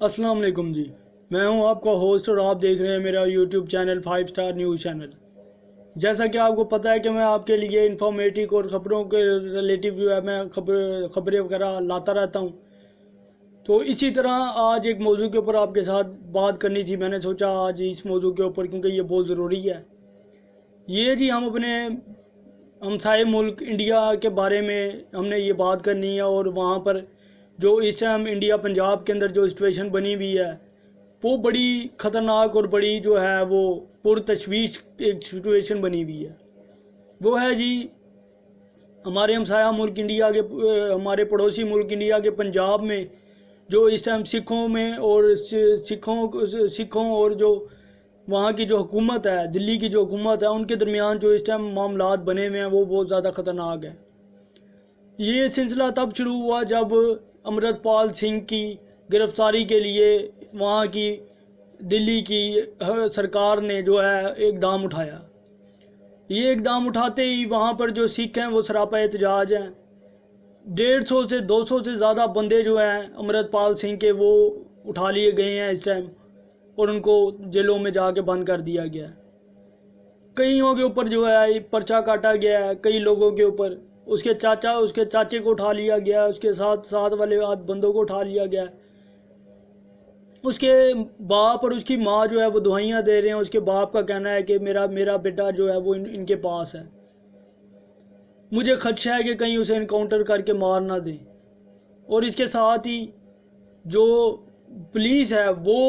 السلام علیکم جی، میں ہوں آپ کا ہوسٹ اور آپ دیکھ رہے ہیں میرا YouTube channel 5 star news channel. جیسا کہ آپ کو پتہ ہے کہ میں آپ کے لیے انفارمیٹو اور خبروں کے ریلیٹیو جو ہے میں خبریں وغیرہ لاتا رہتا ہوں۔ تو اسی طرح آج ایک موضوع کے اوپر آپ کے ساتھ بات کرنی تھی، میں نے سوچا آج اس موضوع کے اوپر کیونکہ یہ بہت ضروری ہے۔ یہ جی ہم اپنے ہمسائے ملک انڈیا کے بارے میں ہم نے یہ بات کرنی ہے، اور وہاں پر جو اس ٹائم انڈیا پنجاب کے اندر جو سچویشن بنی ہوئی ہے وہ بڑی خطرناک اور بڑی جو ہے وہ پرتشویش ایک سچویشن بنی ہوئی ہے۔ وہ ہے جی ہمارے ہمسایہ ملک انڈیا کے ہمارے پڑوسی ملک انڈیا کے پنجاب میں جو اس ٹائم سکھوں اور جو وہاں کی جو حکومت ہے، دلی کی جو حکومت ہے، ان کے درمیان جو اس ٹائم معاملات بنے ہوئے ہیں وہ بہت زیادہ خطرناک ہے۔ یہ سلسلہ تب شروع ہوا جب امرت پال سنگھ کی گرفتاری کے لیے وہاں کی دلی کی سرکار نے جو ہے اقدام اٹھایا۔ یہ اقدام اٹھاتے ہی وہاں پر جو سکھ ہیں وہ سراپا احتجاج ہیں۔ 150 سے 200 سے زیادہ بندے جو ہیں امرت پال سنگھ کے وہ اٹھا لیے گئے ہیں اس ٹائم، اور ان کو جیلوں میں جا کے بند کر دیا گیا ہے۔ کئیوں کے اوپر جو ہے پرچہ کاٹا گیا ہے، کئی لوگوں کے اوپر۔ اس کے چاچے کو اٹھا لیا گیا، اس کے ساتھ والے بندوں کو اٹھا لیا گیا۔ اس کے باپ اور اس کی ماں جو ہے وہ دعائیاں دے رہے ہیں۔ اس کے باپ کا کہنا ہے کہ میرا بیٹا جو ہے وہ ان کے پاس ہے، مجھے خدشہ ہے کہ کہیں اسے انکاؤنٹر کر کے مار نہ دیں۔ اور اس کے ساتھ ہی جو پولیس ہے وہ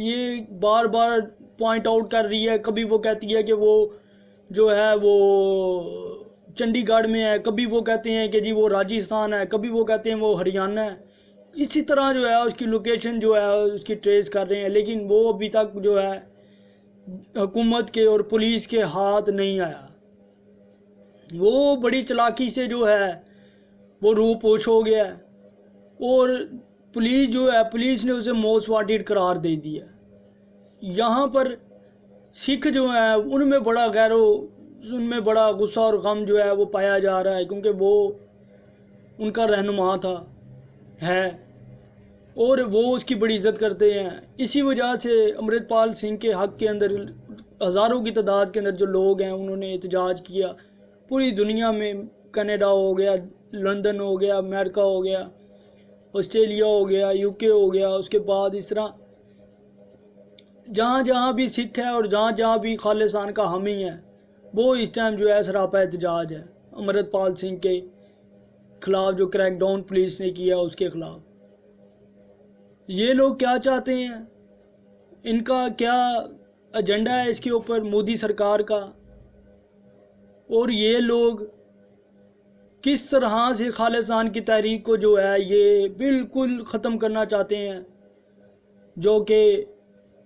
یہ بار بار پوائنٹ آؤٹ کر رہی ہے، کبھی وہ کہتی ہے کہ وہ جو ہے وہ چنڈی گڑھ میں ہے، کبھی وہ کہتے ہیں کہ جی وہ راجستھان ہے، کبھی وہ کہتے ہیں وہ ہریانہ ہے۔ اسی طرح جو ہے اس کی لوکیشن جو ہے اس کی ٹریس کر رہے ہیں، لیکن وہ ابھی تک جو ہے حکومت کے اور پولیس کے ہاتھ نہیں آیا۔ وہ بڑی چلاکی سے جو ہے وہ روح پوش ہو گیا ہے، اور پولیس نے اسے موسٹ وانٹیڈ قرار دے دیا۔ یہاں پر سکھ جو ہیں ان میں بڑا غصہ اور غم جو ہے وہ پایا جا رہا ہے، کیونکہ وہ ان کا رہنما ہے اور وہ اس کی بڑی عزت کرتے ہیں۔ اسی وجہ سے امرت پال سنگھ کے حق کے اندر ہزاروں کی تعداد کے اندر جو لوگ ہیں انہوں نے احتجاج کیا پوری دنیا میں۔ کینیڈا ہو گیا، لندن ہو گیا، امریکہ ہو گیا، آسٹریلیا ہو گیا، UK ہو گیا، اس کے بعد اس طرح جہاں جہاں بھی سکھ ہے اور جہاں جہاں بھی خالصان کا حامی ہے وہ اس ٹائم جو ہے سراپا احتجاج ہے امرت پال سنگھ کے خلاف، جو کریک ڈاؤن پولیس نے کیا اس کے خلاف۔ یہ لوگ کیا چاہتے ہیں، ان کا کیا ایجنڈا ہے اس کے اوپر مودی سرکار کا، اور یہ لوگ کس طرح سے خالصان کی تحریک کو جو ہے یہ بالکل ختم کرنا چاہتے ہیں، جو کہ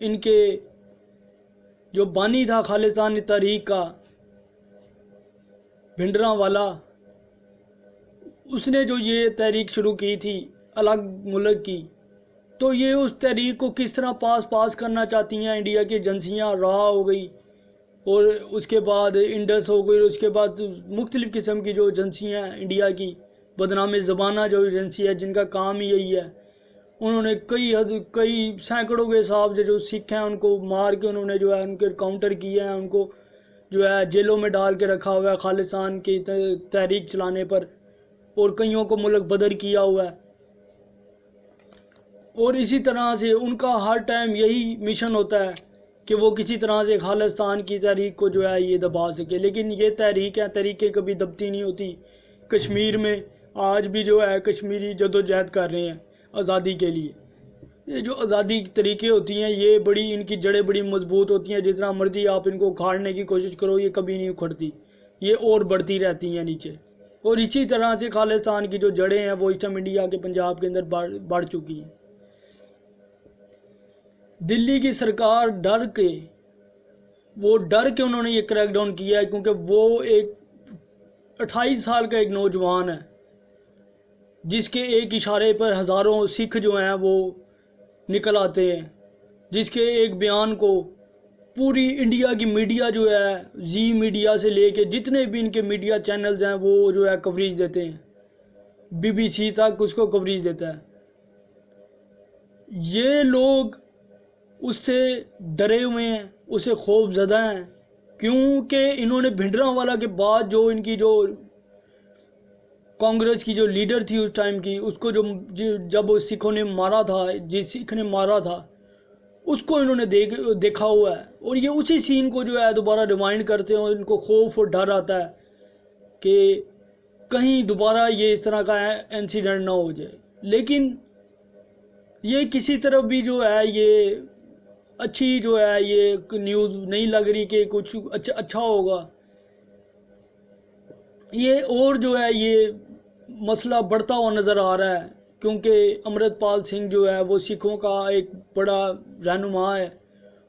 ان کے جو بانی تھا خالصان تحریک کا بھنڈراں والا، اس نے جو یہ تحریک شروع کی تھی الگ ملک کی، تو یہ اس تحریک کو کس طرح پاس کرنا چاہتی ہیں انڈیا کی ایجنسیاں۔ را ہو گئی اور اس کے بعد انڈس ہو گئی، اس کے بعد مختلف قسم کی جو ایجنسیاں ہیں انڈیا کی، بدنام زبانہ جو ایجنسی ہے جن کا کام ہی یہی ہے، انہوں نے کئی سینکڑوں کے حساب سے جو سکھ ہیں ان کو مار کے انہوں نے جو ہے ان کے کاؤنٹر کیے ہیں، ان کو جو ہے جیلوں میں ڈال کے رکھا ہوا ہے خالصان کی تحریک چلانے پر، اور کئیوں کو ملک بدر کیا ہوا ہے۔ اور اسی طرح سے ان کا ہر ٹائم یہی مشن ہوتا ہے کہ وہ کسی طرح سے خالصان کی تحریک کو جو ہے یہ دبا سکے، لیکن یہ تحریکیں کبھی دبتی نہیں ہوتی۔ کشمیر میں آج بھی جو ہے کشمیری جدوجہد کر رہے ہیں آزادی کے لیے۔ یہ جو آزادی کی طریقے ہوتی ہیں یہ ان کی جڑیں بڑی مضبوط ہوتی ہیں، جتنا مرضی آپ ان کو اکھاڑنے کی کوشش کرو یہ کبھی نہیں اکھڑتی، یہ اور بڑھتی رہتی ہیں نیچے۔ اور اسی طرح سے خالصان کی جو جڑیں ہیں وہ اس ٹائم انڈیا کے پنجاب کے اندر بڑھ چکی ہیں۔ دلی کی سرکار ڈر کے انہوں نے یہ کریک ڈاؤن کیا ہے، کیونکہ وہ ایک 28 سال کا ایک نوجوان ہے جس کے ایک اشارے پر ہزاروں سکھ جو ہیں وہ نکل آتے ہیں، جس کے ایک بیان کو پوری انڈیا کی میڈیا جو ہے زی میڈیا سے لے کے جتنے بھی ان کے میڈیا چینلز ہیں وہ جو ہے کوریج دیتے ہیں، BBC تک اس کو کوریج دیتا ہے۔ یہ لوگ اس سے ڈرے ہوئے ہیں، اسے خوف زدہ ہیں، کیونکہ انہوں نے بھنڈرانوالہ کے بعد جو ان کی جو کانگریس کی جو لیڈر تھی اس ٹائم کی، اس کو جب سکھوں نے مارا تھا، جس سکھ نے مارا تھا اس کو انہوں نے دیکھا ہوا ہے، اور یہ اسی سین کو جو ہے دوبارہ ریمائنڈ کرتے ہیں، اور ان کو خوف اور ڈر آتا ہے کہ کہیں دوبارہ یہ اس طرح کا انسیڈنٹ نہ ہو جائے۔ لیکن یہ کسی طرف بھی جو ہے یہ اچھی جو ہے یہ نیوز نہیں لگ رہی کہ کچھ اچھا ہوگا۔ یہ اور جو ہے یہ مسئلہ بڑھتا ہوا نظر آ رہا ہے، کیونکہ امرت پال سنگھ جو ہے وہ سکھوں کا ایک بڑا رہنما ہے،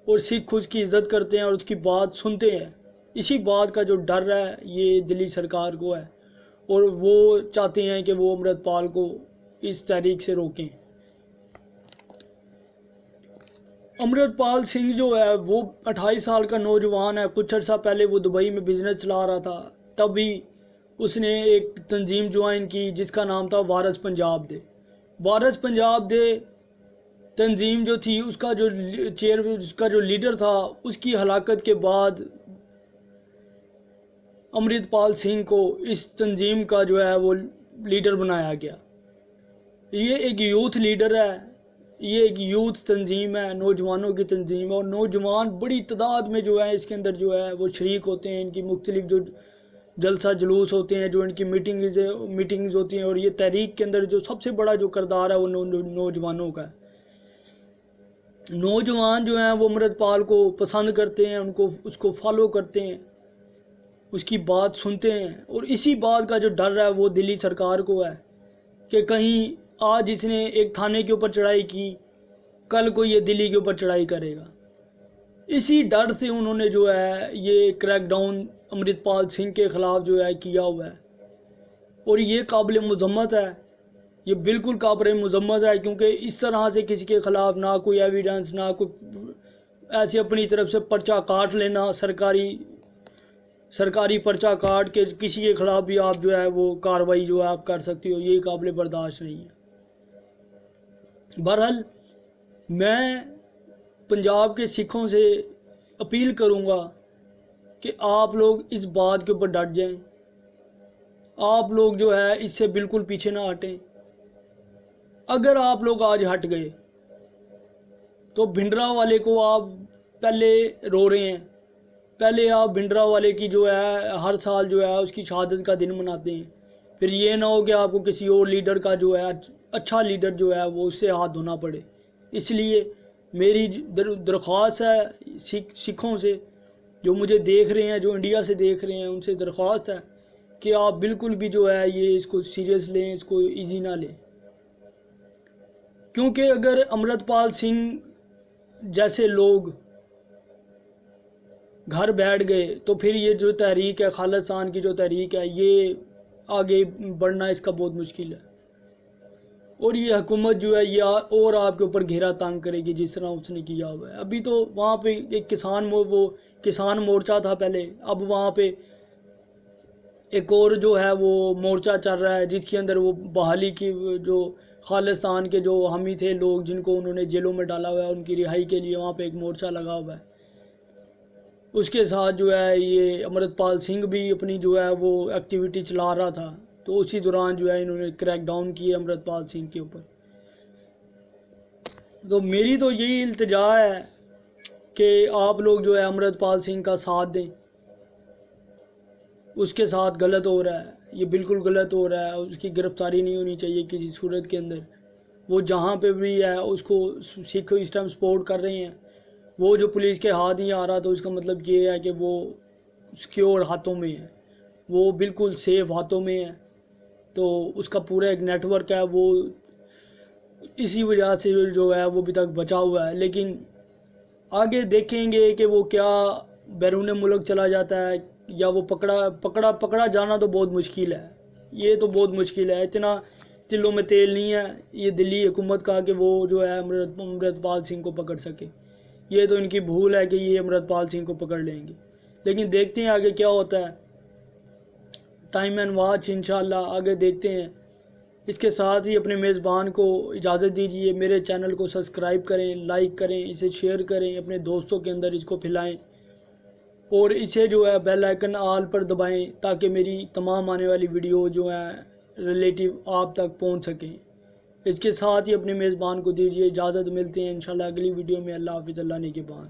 اور سکھ اس کی عزت کرتے ہیں اور اس کی بات سنتے ہیں۔ اسی بات کا جو ڈر ہے یہ دلی سرکار کو ہے، اور وہ چاہتے ہیں کہ وہ امرت پال کو اس تحریک سے روکیں۔ امرت پال سنگھ جو ہے وہ 28 سال کا نوجوان ہے۔ کچھ عرصہ پہلے وہ دبئی میں بزنس چلا رہا تھا، تبھی اس نے ایک تنظیم جوائن کی جس کا نام تھا وارث پنجاب دے۔ وارث پنجاب دے تنظیم جو تھی اس کا جو لیڈر تھا، اس کی ہلاکت کے بعد امرت پال سنگھ کو اس تنظیم کا جو ہے وہ لیڈر بنایا گیا۔ یہ ایک یوتھ لیڈر ہے، یہ ایک یوتھ تنظیم ہے، نوجوانوں کی تنظیم ہے، اور نوجوان بڑی تعداد میں جو ہے اس کے اندر جو ہے وہ شریک ہوتے ہیں۔ ان کی مختلف جو جلسہ جلوس ہوتے ہیں، جو ان کی میٹنگز ہوتی ہیں، اور یہ تحریک کے اندر جو سب سے بڑا جو کردار ہے وہ نوجوانوں کا ہے۔ نوجوان جو ہیں وہ امرت پال کو پسند کرتے ہیں، اس کو فالو کرتے ہیں، اس کی بات سنتے ہیں، اور اسی بات کا جو ڈر ہے وہ دلی سرکار کو ہے کہ کہیں آج اس نے ایک تھانے کے اوپر چڑھائی کی، کل کو یہ دلی کے اوپر چڑھائی کرے گا۔ اسی ڈر سے انہوں نے جو ہے یہ کریک ڈاؤن امرت پال سنگھ کے خلاف جو ہے کیا ہوا ہے، اور یہ قابل مذمت ہے، یہ بالکل قابل مذمت ہے، کیونکہ اس طرح سے کسی کے خلاف نہ کوئی ایویڈنس، نہ کوئی ایسے اپنی طرف سے پرچہ کاٹ لینا، سرکاری پرچہ کاٹ کے کسی کے خلاف بھی آپ جو ہے وہ کارروائی جو ہے آپ کر سکتے ہو، یہ قابل برداشت نہیں ہے۔ بہرحال میں پنجاب کے سکھوں سے اپیل کروں گا کہ آپ لوگ اس بات کے اوپر ڈٹ جائیں، آپ لوگ جو ہے اس سے بالکل پیچھے نہ ہٹیں۔ اگر آپ لوگ آج ہٹ گئے تو بھنڈرانوالے کو آپ پہلے رو رہے ہیں، پہلے آپ بھنڈرانوالے کی جو ہے ہر سال جو ہے اس کی شہادت کا دن مناتے ہیں، پھر یہ نہ ہو کہ آپ کو کسی اور لیڈر کا جو ہے اچھا لیڈر جو ہے وہ اس سے ہاتھ دھونا پڑے۔ اس لیے میری درخواست ہے سکھوں سے، جو مجھے دیکھ رہے ہیں، جو انڈیا سے دیکھ رہے ہیں، ان سے درخواست ہے کہ آپ بالکل بھی جو ہے یہ اس کو سیریس لیں، اس کو ایزی نہ لیں، کیونکہ اگر امرت پال سنگھ جیسے لوگ گھر بیٹھ گئے تو پھر یہ جو تحریک ہے خالصان کی جو تحریک ہے یہ آگے بڑھنا اس کا بہت مشکل ہے، اور یہ حکومت جو ہے یہ اور آپ کے اوپر گھیرا تنگ کرے گی جس طرح اس نے کیا ہوا ہے۔ ابھی تو وہاں پہ ایک کسان مورچہ تھا پہلے، اب وہاں پہ ایک اور جو ہے وہ مورچہ چل رہا ہے جس کے اندر وہ بحالی کی جو خالصان کے جو حامی تھے لوگ جن کو انہوں نے جیلوں میں ڈالا ہوا ہے، ان کی رہائی کے لیے وہاں پہ ایک مورچہ لگا ہوا ہے۔ اس کے ساتھ جو ہے یہ امرت پال سنگھ بھی اپنی جو ہے وہ ایکٹیویٹی چلا رہا تھا، تو اسی دوران جو ہے انہوں نے کریک ڈاؤن کیے امرت پال سنگھ کے اوپر۔ تو میری تو یہی التجا ہے کہ آپ لوگ جو ہے امرت پال سنگھ کا ساتھ دیں، اس کے ساتھ غلط ہو رہا ہے، یہ بالکل غلط ہو رہا ہے، اس کی گرفتاری نہیں ہونی چاہیے کسی صورت کے اندر۔ وہ جہاں پہ بھی ہے اس کو سکھ اس ٹائم سپورٹ کر رہے ہیں، وہ جو پولیس کے ہاتھ نہیں آ رہا تو اس کا مطلب یہ ہے کہ وہ سیکیور ہاتھوں میں ہے، وہ بالکل سیف ہاتھوں میں ہے، تو اس کا پورا ایک نیٹ ورک ہے، وہ اسی وجہ سے جو ہے وہ ابھی تک بچا ہوا ہے۔ لیکن آگے دیکھیں گے کہ وہ کیا بیرون ملک چلا جاتا ہے یا وہ پکڑا جانا تو بہت مشکل ہے، یہ تو بہت مشکل ہے، اتنا دلوں میں تیل نہیں ہے یہ دلی حکومت کا کہ وہ جو ہے امرت پال سنگھ کو پکڑ سکے۔ یہ تو ان کی بھول ہے کہ یہ امرت پال سنگھ کو پکڑ لیں گے، لیکن دیکھتے ہیں آگے کیا ہوتا ہے، ٹائم اینڈ واچ انشاءاللہ، آگے دیکھتے ہیں اس کے ساتھ ہی اپنے میزبان کو اجازت دیجیے، میرے چینل کو سبسکرائب کریں، لائک کریں، اسے شیئر کریں، اپنے دوستوں کے اندر اس کو پھیلائیں، اور اسے جو ہے بیل آئیکن آل پر دبائیں تاکہ میری تمام آنے والی ویڈیو جو ہیں ریلیٹیو آپ تک پہنچ سکیں۔ اس کے ساتھ ہی اپنے میزبان کو دیجیے اجازت، ملتے ہیں انشاءاللہ اگلی ویڈیو میں۔ اللہ حافظ، اللہ نگہبان۔